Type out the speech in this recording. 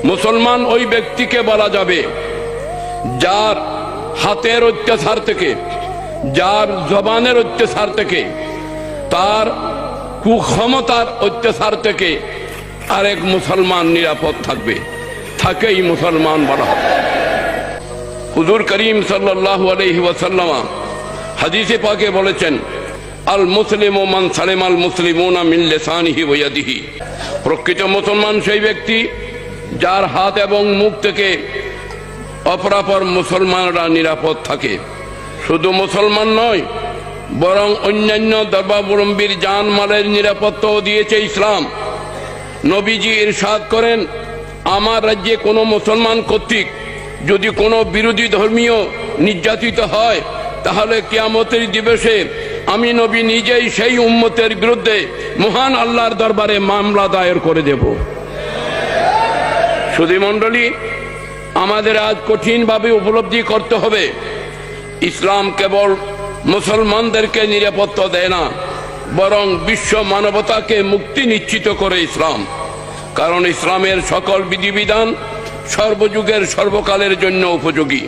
মুসলমান ওই ব্যক্তিকে বলা যাবে যার হাতের অত্যাচার থেকে, যার জবানের অত্যাচার থেকে, তার কুক্ষমতার অত্যাচার থেকে আরেক মুসলমান নিরাপদ থাকবে, তাকেই মুসলমান বলা হবে। হুজুর করিম সাল্লাল্লাহু আলাইহি ওয়াসাল্লাম হাদিসে পাকে বলেছেন, আল মুসলিমু মান সালিমাল মুসলিমুনা মিন লিসানিহি ওয়া ইয়াদিহি। প্রকৃত মুসলমান সেই ব্যক্তি যার হাত এবং মুখ থেকে অপরাপর মুসলমানরা নিরাপদ থাকে। শুধু মুসলমান নয়, বরং অন্যান্য ধর্মাবলম্বীর জান মালের নিরাপত্তাও দিয়েছে ইসলাম। নবীজি ইরশাদ করেন, আমার রাজ্যে কোনো মুসলমান কর্তৃক যদি কোনো বিরোধী ধর্মীয় নির্যাতিত হয়, তাহলে কিয়ামতের দিবসে আমি নবী নিজেই সেই উম্মতের বিরুদ্ধে মহান আল্লাহর দরবারে মামলা দায়ের করে দেব। সুধী মণ্ডলী, আমাদের আজ কঠিনভাবে উপলব্ধি করতে হবে, ইসলাম কেবল মুসলমানদেরকে নিরাপত্তা দেয় না, বরং বিশ্ব মানবতাকে মুক্তি নিশ্চিত করে ইসলাম। কারণ ইসলামের সকল বিধিবিধান সর্বযুগের সর্বকালের জন্য উপযোগী।